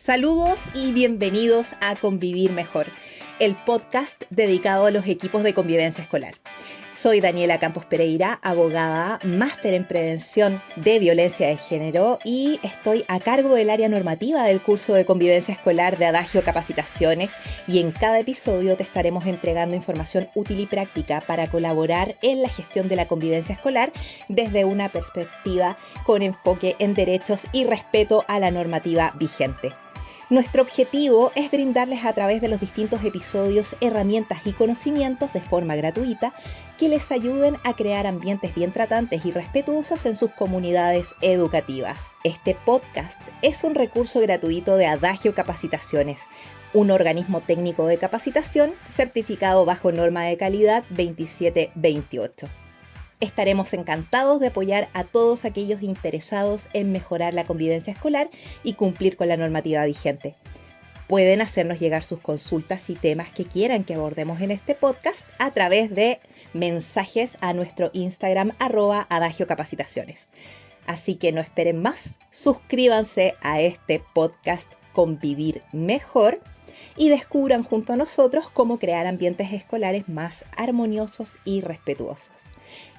Saludos y bienvenidos a Convivir Mejor, el podcast dedicado a los equipos de convivencia escolar. Soy Daniela Campos Pereira, abogada, máster en prevención de violencia de género y estoy a cargo del área normativa del curso de convivencia escolar de Adagio Capacitaciones, y en cada episodio te estaremos entregando información útil y práctica para colaborar en la gestión de la convivencia escolar desde una perspectiva con enfoque en derechos y respeto a la normativa vigente. Nuestro objetivo es brindarles a través de los distintos episodios herramientas y conocimientos de forma gratuita que les ayuden a crear ambientes bien tratantes y respetuosos en sus comunidades educativas. Este podcast es un recurso gratuito de Adagio Capacitaciones, un organismo técnico de capacitación certificado bajo norma de calidad 2728. Estaremos encantados de apoyar a todos aquellos interesados en mejorar la convivencia escolar y cumplir con la normativa vigente. Pueden hacernos llegar sus consultas y temas que quieran que abordemos en este podcast a través de mensajes a nuestro Instagram @AdagioCapacitaciones. Así que no esperen más, suscríbanse a este podcast Convivir Mejor y descubran junto a nosotros cómo crear ambientes escolares más armoniosos y respetuosos.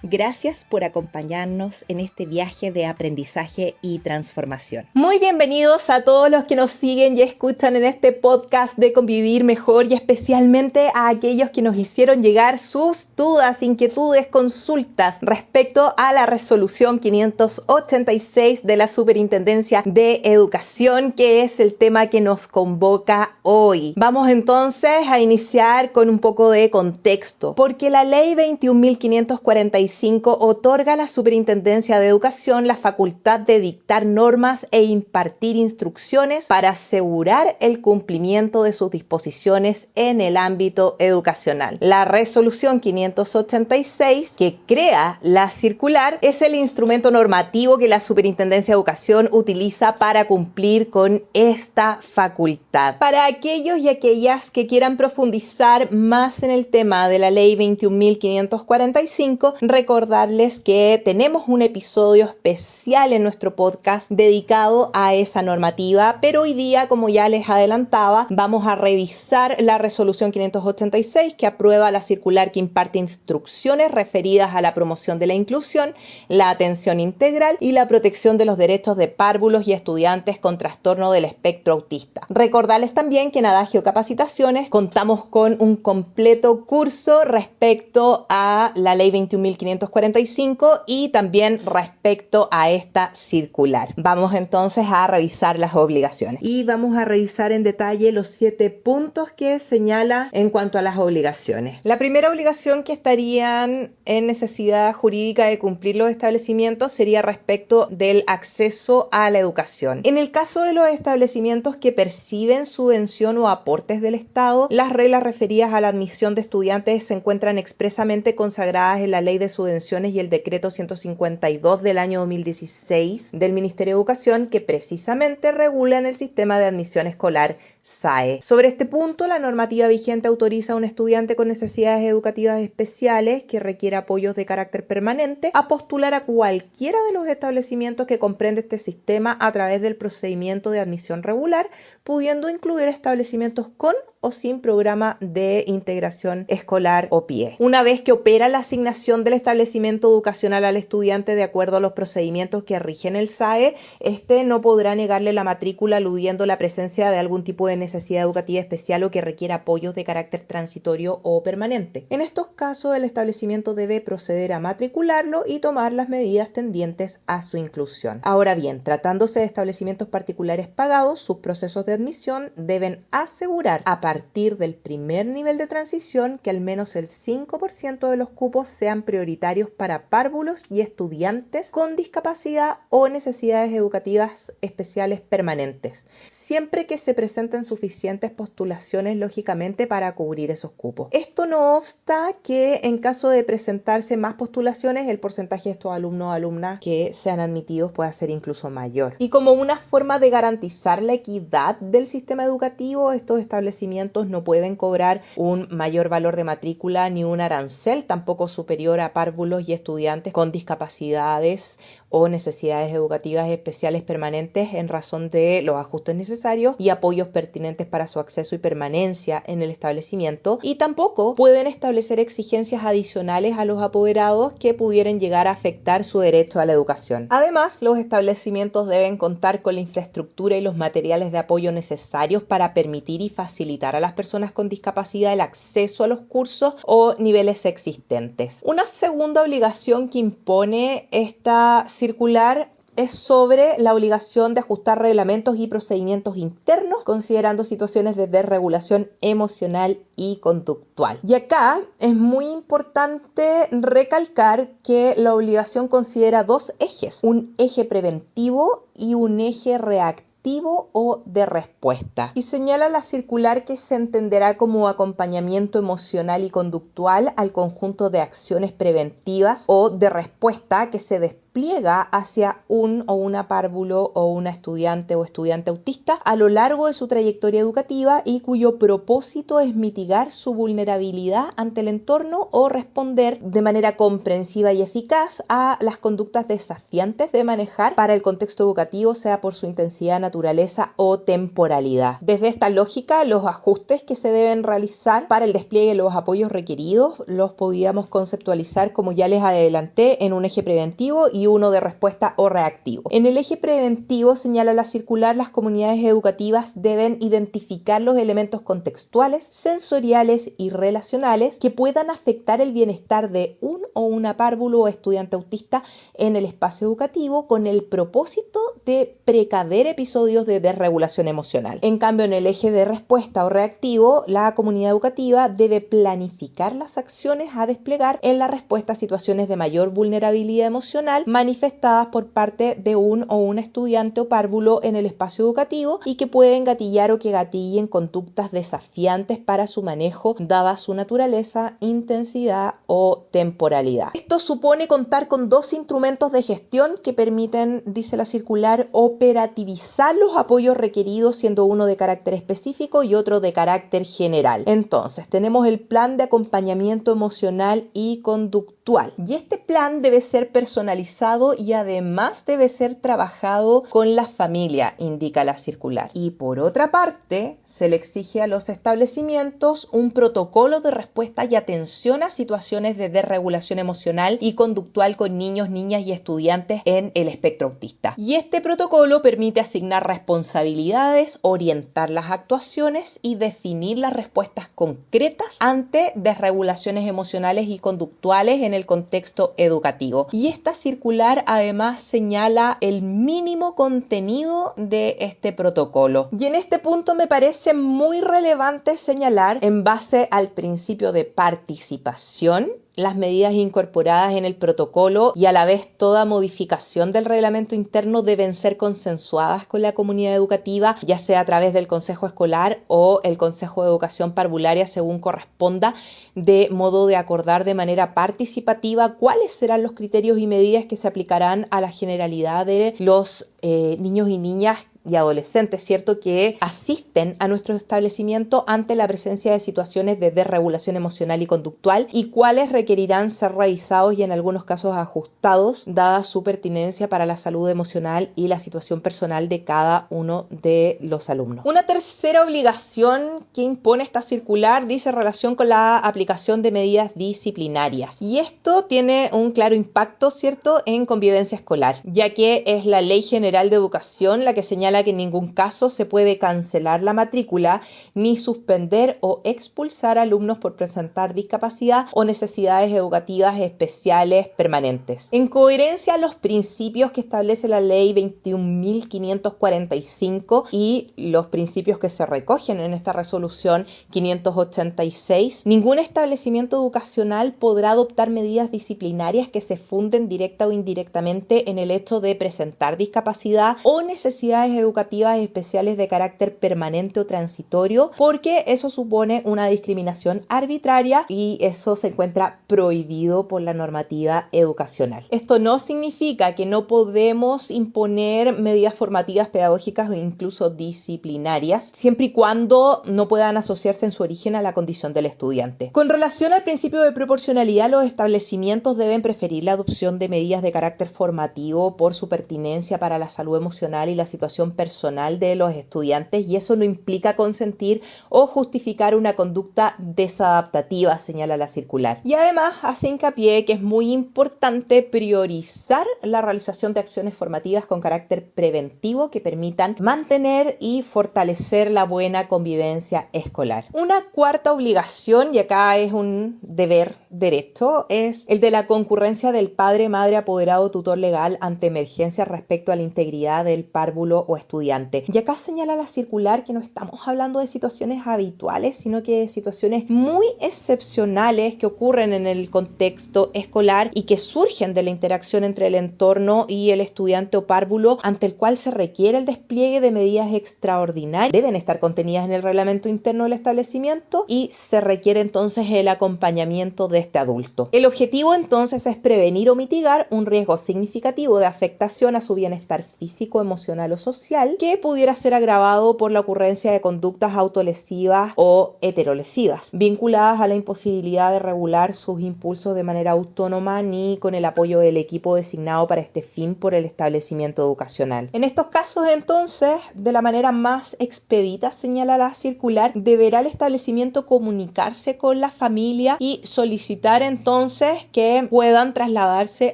Gracias por acompañarnos en este viaje de aprendizaje y transformación. Muy bienvenidos a todos los que nos siguen y escuchan en este podcast de Convivir Mejor, y especialmente a aquellos que nos hicieron llegar sus dudas, inquietudes, consultas respecto a la resolución 586 de la Superintendencia de Educación, que es el tema que nos convoca hoy. Vamos entonces a iniciar con un poco de contexto, porque la Ley 21.545 otorga a la Superintendencia de Educación la facultad de dictar normas e impartir instrucciones para asegurar el cumplimiento de sus disposiciones en el ámbito educacional. La resolución 586, que crea la circular, es el instrumento normativo que la Superintendencia de Educación utiliza para cumplir con esta facultad. Para aquellos y aquellas que quieran profundizar más en el tema de la Ley 21.545, recordarles que tenemos un episodio especial en nuestro podcast dedicado a esa normativa, pero hoy día, como ya les adelantaba, vamos a revisar la resolución 586, que aprueba la circular que imparte instrucciones referidas a la promoción de la inclusión, la atención integral y la protección de los derechos de párvulos y estudiantes con trastorno del espectro autista. Recordarles también que en Adagio Capacitaciones contamos con un completo curso respecto a la Ley 21.545 y también respecto a esta circular. Vamos entonces a revisar las obligaciones y vamos a revisar en detalle los 7 puntos que señala en cuanto a las obligaciones. La primera obligación que estarían en necesidad jurídica de cumplir los establecimientos sería respecto del acceso a la educación. En el caso de los establecimientos que perciben subvención o aportes del Estado, las reglas referidas a la admisión de estudiantes se encuentran expresamente consagradas en la Ley de Subvenciones y el decreto 152 del año 2016 del Ministerio de Educación, que precisamente regulan el sistema de admisión escolar SAE. Sobre este punto, la normativa vigente autoriza a un estudiante con necesidades educativas especiales que requiere apoyos de carácter permanente a postular a cualquiera de los establecimientos que comprende este sistema a través del procedimiento de admisión regular, pudiendo incluir establecimientos con o sin programa de integración escolar o PIE. Una vez que opera la asignación del establecimiento educacional al estudiante de acuerdo a los procedimientos que rigen el SAE, este no podrá negarle la matrícula aludiendo la presencia de algún tipo de necesidad educativa especial o que requiera apoyos de carácter transitorio o permanente. En estos casos, el establecimiento debe proceder a matricularlo y tomar las medidas tendientes a su inclusión. Ahora bien, tratándose de establecimientos particulares pagados, sus procesos de admisión deben asegurar a partir del primer nivel de transición que al menos el 5% de los cupos sean prioritarios para párvulos y estudiantes con discapacidad o necesidades educativas especiales permanentes, siempre que se presenten suficientes postulaciones, lógicamente, para cubrir esos cupos. Esto no obsta que en caso de presentarse más postulaciones, el porcentaje de estos alumnos o alumnas que sean admitidos pueda ser incluso mayor. Y como una forma de garantizar la equidad del sistema educativo, estos establecimientos no pueden cobrar un mayor valor de matrícula ni un arancel tampoco superior a párvulos y estudiantes con discapacidades o necesidades educativas especiales permanentes en razón de los ajustes necesarios y apoyos pertinentes para su acceso y permanencia en el establecimiento, y tampoco pueden establecer exigencias adicionales a los apoderados que pudieran llegar a afectar su derecho a la educación. Además, los establecimientos deben contar con la infraestructura y los materiales de apoyo necesarios para permitir y facilitar a las personas con discapacidad el acceso a los cursos o niveles existentes. Una segunda obligación que impone esta circular es sobre la obligación de ajustar reglamentos y procedimientos internos, considerando situaciones de desregulación emocional y conductual. Y acá es muy importante recalcar que la obligación considera dos ejes: un eje preventivo y un eje reactivo o de respuesta. Y señala la circular que se entenderá como acompañamiento emocional y conductual al conjunto de acciones preventivas o de respuesta que se despliega hacia un o una párvulo o una estudiante o estudiante autista a lo largo de su trayectoria educativa y cuyo propósito es mitigar su vulnerabilidad ante el entorno o responder de manera comprensiva y eficaz a las conductas desafiantes de manejar para el contexto educativo, sea por su intensidad, naturaleza o temporalidad. Desde esta lógica, los ajustes que se deben realizar para el despliegue de los apoyos requeridos los podíamos conceptualizar, como ya les adelanté, en un eje preventivo y uno de respuesta o reactivo. En el eje preventivo, señala la circular, las comunidades educativas deben identificar los elementos contextuales, sensoriales y relacionales que puedan afectar el bienestar de un o una párvulo o estudiante autista en el espacio educativo con el propósito de precaver episodios de desregulación emocional. En cambio, en el eje de respuesta o reactivo, la comunidad educativa debe planificar las acciones a desplegar en la respuesta a situaciones de mayor vulnerabilidad emocional manifestadas por parte de un o una estudiante o párvulo en el espacio educativo y que pueden gatillar o que gatillen conductas desafiantes para su manejo, dada su naturaleza, intensidad o temporalidad. Esto supone contar con dos instrumentos de gestión que permiten, dice la circular, operativizar los apoyos requeridos, siendo uno de carácter específico y otro de carácter general. Entonces, tenemos el plan de acompañamiento emocional y conductual. Y este plan debe ser personalizado y además debe ser trabajado con la familia, indica la circular. Y por otra parte, se le exige a los establecimientos un protocolo de respuesta y atención a situaciones de desregulación emocional y conductual con niños, niñas y estudiantes en el espectro autista. Y este protocolo permite asignar responsabilidades, orientar las actuaciones y definir las respuestas concretas ante desregulaciones emocionales y conductuales en el contexto educativo. Y esta circular además señala el mínimo contenido de este protocolo. Y en este punto me parece muy relevante señalar, en base al principio de participación, las medidas incorporadas en el protocolo y a la vez toda modificación del reglamento interno deben ser consensuadas con la comunidad educativa, ya sea a través del Consejo Escolar o el Consejo de Educación Parvularia según corresponda, de modo de acordar de manera participativa cuáles serán los criterios y medidas que se aplicarán a la generalidad de los niños y niñas y adolescentes, ¿cierto?, que asisten a nuestro establecimiento ante la presencia de situaciones de desregulación emocional y conductual, y cuáles requerirán ser revisados y en algunos casos ajustados, dada su pertinencia para la salud emocional y la situación personal de cada uno de los alumnos. Una tercera obligación que impone esta circular dice relación con la aplicación de medidas disciplinarias, y esto tiene un claro impacto, ¿cierto?, en convivencia escolar, ya que es la Ley General de Educación la que señala que en ningún caso se puede cancelar la matrícula ni suspender o expulsar alumnos por presentar discapacidad o necesidades educativas especiales permanentes. En coherencia a los principios que establece la Ley 21.545 y los principios que se recogen en esta resolución 586, ningún establecimiento educacional podrá adoptar medidas disciplinarias que se funden directa o indirectamente en el hecho de presentar discapacidad o necesidades educativas especiales de carácter permanente o transitorio, porque eso supone una discriminación arbitraria y eso se encuentra prohibido por la normativa educacional. Esto no significa que no podemos imponer medidas formativas, pedagógicas o incluso disciplinarias, siempre y cuando no puedan asociarse en su origen a la condición del estudiante. Con relación al principio de proporcionalidad, los establecimientos deben preferir la adopción de medidas de carácter formativo por su pertinencia para la salud emocional y la situación personal de los estudiantes, y eso no implica consentir o justificar una conducta desadaptativa, señala la circular. Y además hace hincapié que es muy importante priorizar la realización de acciones formativas con carácter preventivo que permitan mantener y fortalecer la buena convivencia escolar. Una cuarta obligación, y acá es un deber derecho, es el de la concurrencia del padre, madre, apoderado, tutor legal ante emergencias respecto a la integridad del párvulo o estudiante. Y acá señala la circular que no estamos hablando de situaciones habituales, sino que de situaciones muy excepcionales que ocurren en el contexto escolar y que surgen de la interacción entre el entorno y el estudiante o párvulo, ante el cual se requiere el despliegue de medidas extraordinarias. Deben estar contenidas en el reglamento interno del establecimiento y se requiere entonces el acompañamiento de este adulto. El objetivo entonces es prevenir o mitigar un riesgo significativo de afectación a su bienestar físico, emocional o social que pudiera ser agravado por la ocurrencia de conductas autolesivas o heterolesivas, vinculadas a la imposibilidad de regular sus impulsos de manera autónoma ni con el apoyo del equipo designado para este fin por el establecimiento educacional. En estos casos entonces, de la manera más expedita, señala la circular, deberá el establecimiento comunicarse con la familia y solicitar entonces que puedan trasladarse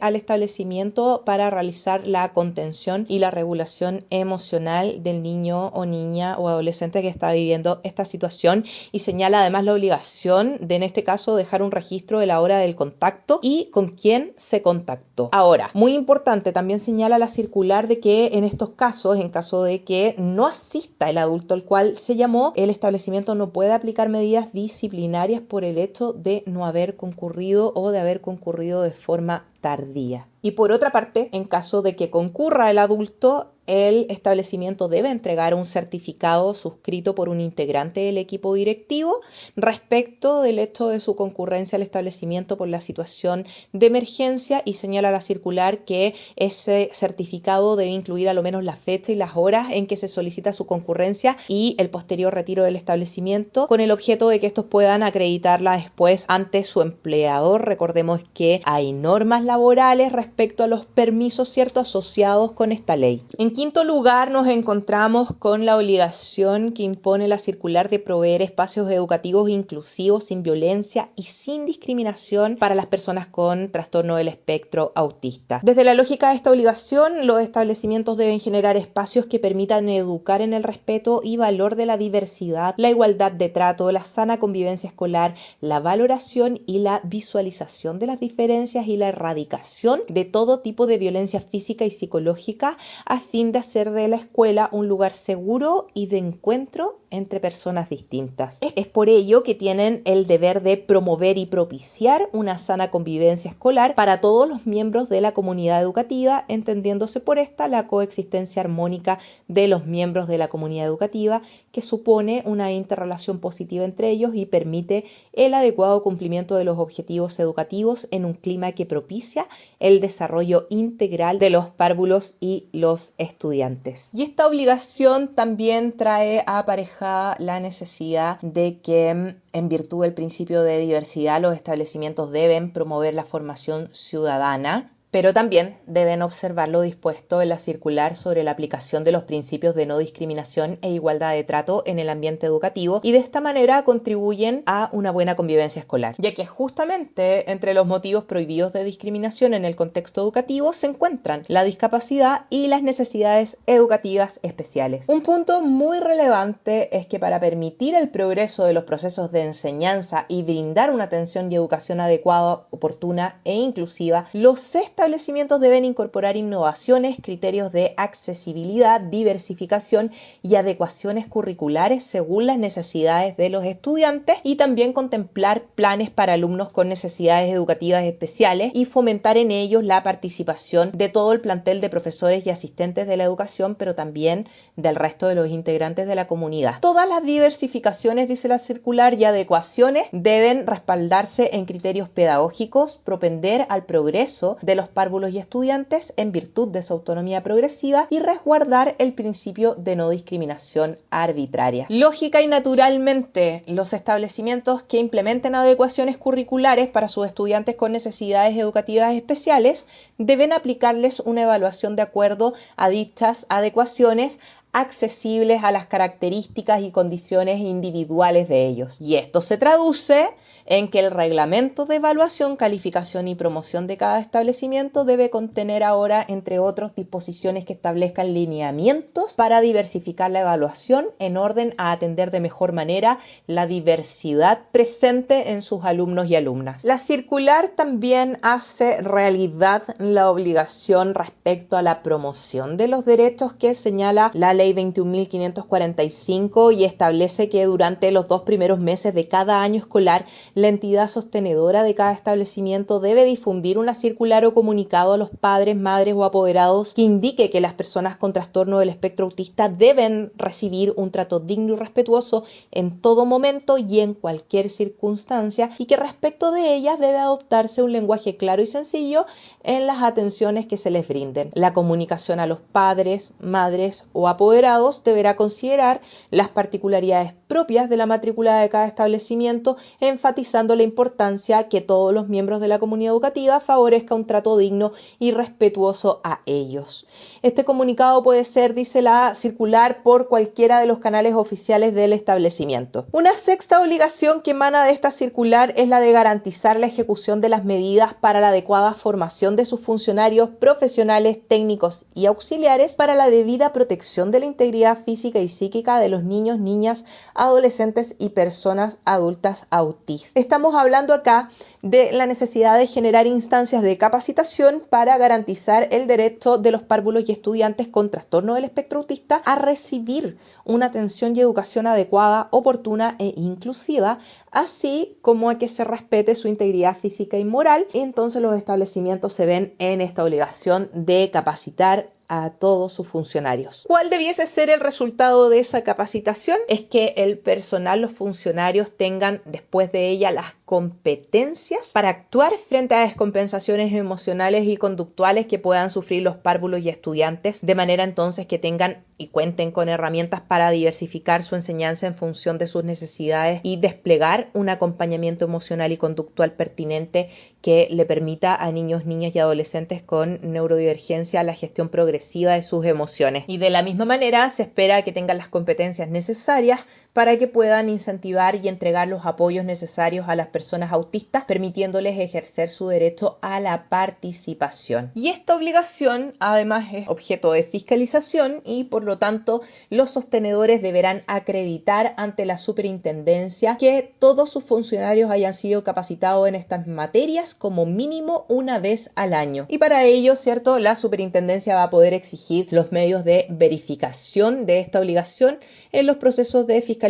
al establecimiento para realizar la contención y la regulación emocional del niño o niña o adolescente que está viviendo esta situación, y señala además la obligación de, en este caso, dejar un registro de la hora del contacto y con quién se contactó. Ahora, muy importante, también señala la circular de que en estos casos, en caso de que no asista el adulto al cual se llamó, el establecimiento no puede aplicar medidas disciplinarias por el hecho de no haber concurrido o de haber concurrido de forma tardía. Y por otra parte, en caso de que concurra el adulto, el establecimiento debe entregar un certificado suscrito por un integrante del equipo directivo respecto del hecho de su concurrencia al establecimiento por la situación de emergencia, y señala la circular que ese certificado debe incluir a lo menos la fecha y las horas en que se solicita su concurrencia y el posterior retiro del establecimiento, con el objeto de que estos puedan acreditarla después ante su empleador. Recordemos que hay normas laborales respecto a los permisos, ¿cierto?, asociados con esta ley. En quinto lugar, nos encontramos con la obligación que impone la circular de proveer espacios educativos inclusivos, sin violencia y sin discriminación para las personas con trastorno del espectro autista. Desde la lógica de esta obligación, los establecimientos deben generar espacios que permitan educar en el respeto y valor de la diversidad, la igualdad de trato, la sana convivencia escolar, la valoración y la visualización de las diferencias y la erradicación de todo tipo de violencia física y psicológica, a fin de hacer de la escuela un lugar seguro y de encuentro entre personas distintas. Es por ello que tienen el deber de promover y propiciar una sana convivencia escolar para todos los miembros de la comunidad educativa, entendiéndose por esta la coexistencia armónica de los miembros de la comunidad educativa, que supone una interrelación positiva entre ellos y permite el adecuado cumplimiento de los objetivos educativos en un clima que propicia el desarrollo integral de los párvulos y los estudiantes. Y esta obligación también trae aparejada la necesidad de que, en virtud del principio de diversidad, los establecimientos deben promover la formación ciudadana, pero también deben observar lo dispuesto en la circular sobre la aplicación de los principios de no discriminación e igualdad de trato en el ambiente educativo, y de esta manera contribuyen a una buena convivencia escolar, ya que justamente entre los motivos prohibidos de discriminación en el contexto educativo se encuentran la discapacidad y las necesidades educativas especiales. Un punto muy relevante es que para permitir el progreso de los procesos de enseñanza y brindar una atención y educación adecuada, oportuna e inclusiva, los establecimientos deben incorporar innovaciones, criterios de accesibilidad, diversificación y adecuaciones curriculares según las necesidades de los estudiantes y también contemplar planes para alumnos con necesidades educativas especiales y fomentar en ellos la participación de todo el plantel de profesores y asistentes de la educación, pero también del resto de los integrantes de la comunidad. Todas las diversificaciones, dice la circular, y adecuaciones deben respaldarse en criterios pedagógicos, propender al progreso de los párvulos y estudiantes en virtud de su autonomía progresiva y resguardar el principio de no discriminación arbitraria. Lógica y naturalmente, los establecimientos que implementen adecuaciones curriculares para sus estudiantes con necesidades educativas especiales deben aplicarles una evaluación de acuerdo a dichas adecuaciones accesibles a las características y condiciones individuales de ellos. Y esto se traduce en que el reglamento de evaluación, calificación y promoción de cada establecimiento debe contener ahora, entre otros, disposiciones que establezcan lineamientos para diversificar la evaluación en orden a atender de mejor manera la diversidad presente en sus alumnos y alumnas. La circular también hace realidad la obligación respecto a la promoción de los derechos que señala la Ley 21.545 y establece que durante los 2 primeros meses de cada año escolar la entidad sostenedora de cada establecimiento debe difundir una circular o comunicado a los padres, madres o apoderados que indique que las personas con trastorno del espectro autista deben recibir un trato digno y respetuoso en todo momento y en cualquier circunstancia y que respecto de ellas debe adoptarse un lenguaje claro y sencillo en las atenciones que se les brinden. La comunicación a los padres, madres o apoderados deberá considerar las particularidades propias de la matrícula de cada establecimiento, enfatizando la importancia que todos los miembros de la comunidad educativa favorezca un trato digno y respetuoso a ellos. Este comunicado puede ser, dice la circular, por cualquiera de los canales oficiales del establecimiento. Una sexta obligación que emana de esta circular es la de garantizar la ejecución de las medidas para la adecuada formación de sus funcionarios profesionales, técnicos y auxiliares para la debida protección de la integridad física y psíquica de los niños, niñas, adolescentes y personas adultas autistas. Estamos hablando acá de la necesidad de generar instancias de capacitación para garantizar el derecho de los párvulos y estudiantes con trastorno del espectro autista a recibir una atención y educación adecuada, oportuna e inclusiva, así como a que se respete su integridad física y moral. Y entonces los establecimientos se ven en esta obligación de capacitar a todos sus funcionarios. ¿Cuál debiese ser el resultado de esa capacitación? Es que el personal, los funcionarios, tengan después de ella las competencias para actuar frente a descompensaciones emocionales y conductuales que puedan sufrir los párvulos y estudiantes, de manera entonces que tengan y cuenten con herramientas para diversificar su enseñanza en función de sus necesidades y desplegar un acompañamiento emocional y conductual pertinente que le permita a niños, niñas y adolescentes con neurodivergencia la gestión progresiva de sus emociones. Y de la misma manera se espera que tengan las competencias necesarias para que puedan incentivar y entregar los apoyos necesarios a las personas autistas, permitiéndoles ejercer su derecho a la participación. Y esta obligación además es objeto de fiscalización y por lo tanto los sostenedores deberán acreditar ante la superintendencia que todos sus funcionarios hayan sido capacitados en estas materias como mínimo una vez al año. Y para ello, ¿cierto?, la superintendencia va a poder exigir los medios de verificación de esta obligación en los procesos de fiscalización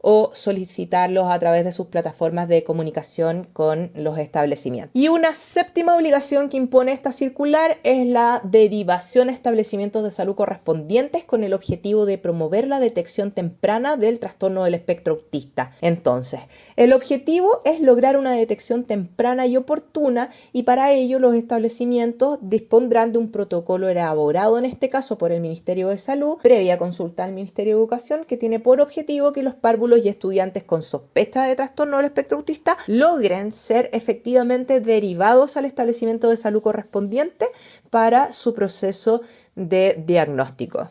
o solicitarlos a través de sus plataformas de comunicación con los establecimientos. Y una séptima obligación que impone esta circular es la derivación a establecimientos de salud correspondientes con el objetivo de promover la detección temprana del trastorno del espectro autista. Entonces, el objetivo es lograr una detección temprana y oportuna y para ello los establecimientos dispondrán de un protocolo elaborado en este caso por el Ministerio de Salud, previa consulta al Ministerio de Educación, que tiene por objetivo que los párvulos y estudiantes con sospecha de trastorno del espectro autista logren ser efectivamente derivados al establecimiento de salud correspondiente para su proceso de diagnóstico.